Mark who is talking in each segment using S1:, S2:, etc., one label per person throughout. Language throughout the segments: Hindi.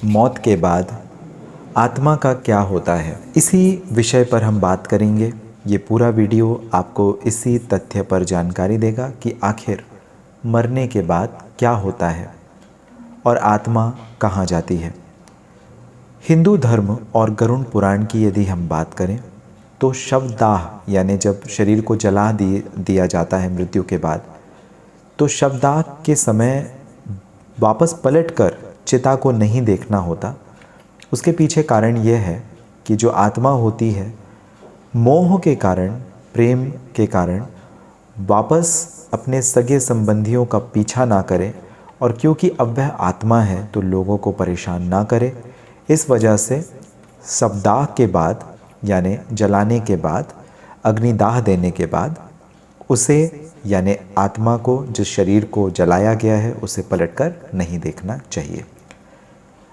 S1: मौत के बाद आत्मा का क्या होता है, इसी विषय पर हम बात करेंगे। ये पूरा वीडियो आपको इसी तथ्य पर जानकारी देगा कि आखिर मरने के बाद क्या होता है और आत्मा कहाँ जाती है। हिंदू धर्म और गरुड़ पुराण की यदि हम बात करें तो शवदाह यानी जब शरीर को जला दिया जाता है मृत्यु के बाद, तो शवदाह के समय वापस पलटकर चिता को नहीं देखना होता। उसके पीछे कारण यह है कि जो आत्मा होती है मोह के कारण, प्रेम के कारण वापस अपने सगे संबंधियों का पीछा ना करे, और क्योंकि अब वह आत्मा है तो लोगों को परेशान ना करे। इस वजह से शवदाह के बाद यानी जलाने के बाद, अग्निदाह देने के बाद उसे यानी आत्मा को, जिस शरीर को जलाया गया है, उसे पलटकर नहीं देखना चाहिए।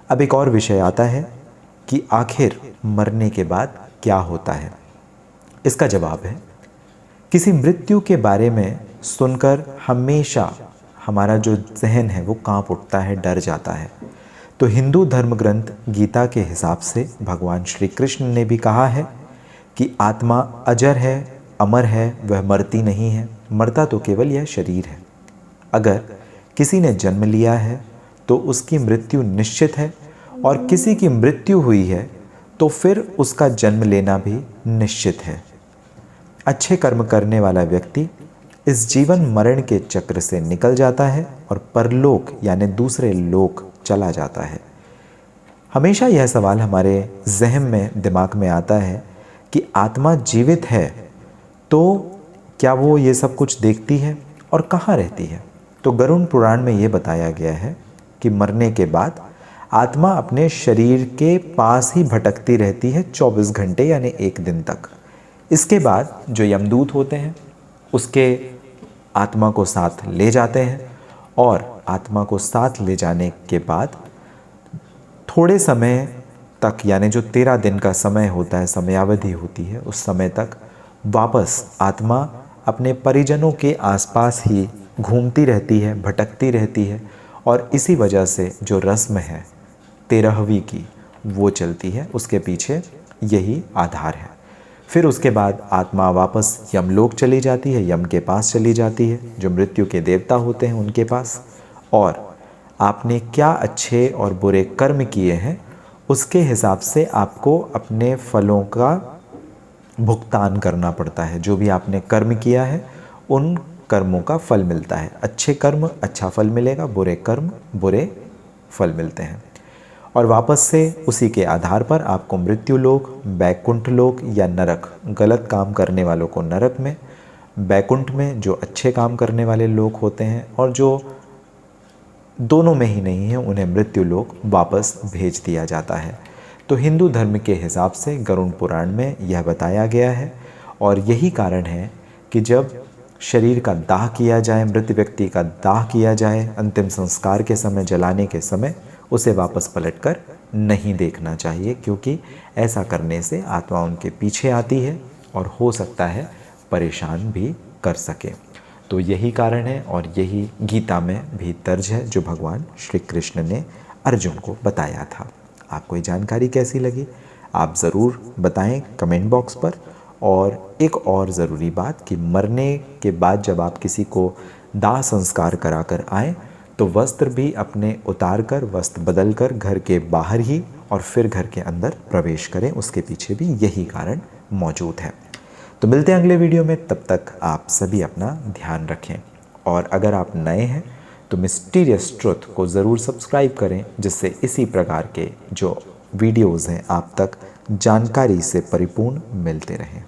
S1: अब एक और विषय आता है कि आखिर मरने के बाद क्या होता है। इसका जवाब है, किसी मृत्यु के बारे में सुनकर हमेशा हमारा जो जहन है वो कांप उठता है, डर जाता है। तो हिंदू धर्म ग्रंथ गीता के हिसाब से भगवान श्री कृष्ण ने भी कहा है कि आत्मा अजर है, अमर है, वह मरती नहीं है, मरता तो केवल यह शरीर है। अगर किसी ने जन्म लिया है तो उसकी मृत्यु निश्चित है, और किसी की मृत्यु हुई है तो फिर उसका जन्म लेना भी निश्चित है। अच्छे कर्म करने वाला व्यक्ति इस जीवन मरण के चक्र से निकल जाता है और परलोक यानी दूसरे लोक चला जाता है। हमेशा यह सवाल हमारे ज़हन में, दिमाग में आता है कि आत्मा जीवित है तो क्या वो ये सब कुछ देखती है और कहाँ रहती है। तो गरुड़ पुराण में ये बताया गया है कि मरने के बाद आत्मा अपने शरीर के पास ही भटकती रहती है 24 घंटे यानी एक दिन तक। इसके बाद जो यमदूत होते हैं उसके आत्मा को साथ ले जाते हैं, और आत्मा को साथ ले जाने के बाद थोड़े समय तक यानी जो 13 दिन का समय होता है, समयावधि होती है, उस समय तक वापस आत्मा अपने परिजनों के आसपास ही घूमती रहती है, भटकती रहती है, और इसी वजह से जो रस्म है 13वीं की वो चलती है। उसके पीछे यही आधार है। फिर उसके बाद आत्मा वापस यमलोक चली जाती है, यम के पास चली जाती है, जो मृत्यु के देवता होते हैं उनके पास, और आपने क्या अच्छे और बुरे कर्म किए हैं उसके हिसाब से आपको अपने फलों का भुगतान करना पड़ता है। जो भी आपने कर्म किया है उन कर्मों का फल मिलता है। अच्छे कर्म अच्छा फल मिलेगा, बुरे कर्म बुरे फल मिलते हैं। और वापस से उसी के आधार पर आपको मृत्यु लोक, बैकुंठ लोक या नरक, गलत काम करने वालों को नरक में, बैकुंठ में जो अच्छे काम करने वाले लोग होते हैं, और जो दोनों में ही नहीं है उन्हें मृत्यु लोक वापस भेज दिया जाता है। तो हिंदू धर्म के हिसाब से गरुड़ पुराण में यह बताया गया है, और यही कारण है कि जब शरीर का दाह किया जाए, मृत व्यक्ति का दाह किया जाए, अंतिम संस्कार के समय, जलाने के समय, उसे वापस पलटकर नहीं देखना चाहिए, क्योंकि ऐसा करने से आत्मा उनके पीछे आती है और हो सकता है परेशान भी कर सके। तो यही कारण है, और यही गीता में भी दर्ज है जो भगवान श्री कृष्ण ने अर्जुन को बताया था। आपको ये जानकारी कैसी लगी आप ज़रूर बताएं कमेंट बॉक्स पर। और एक और ज़रूरी बात कि मरने के बाद जब आप किसी को दाह संस्कार करा कर आएँ तो वस्त्र भी अपने उतार कर, वस्त्र बदल कर घर के बाहर ही और फिर घर के अंदर प्रवेश करें। उसके पीछे भी यही कारण मौजूद है। तो मिलते हैं अगले वीडियो में, तब तक आप सभी अपना ध्यान रखें। और अगर आप नए हैं तो मिस्टीरियस ट्रुथ को ज़रूर सब्सक्राइब करें, जिससे इसी प्रकार के जो वीडियोज़ हैं आप तक जानकारी से परिपूर्ण मिलते रहें।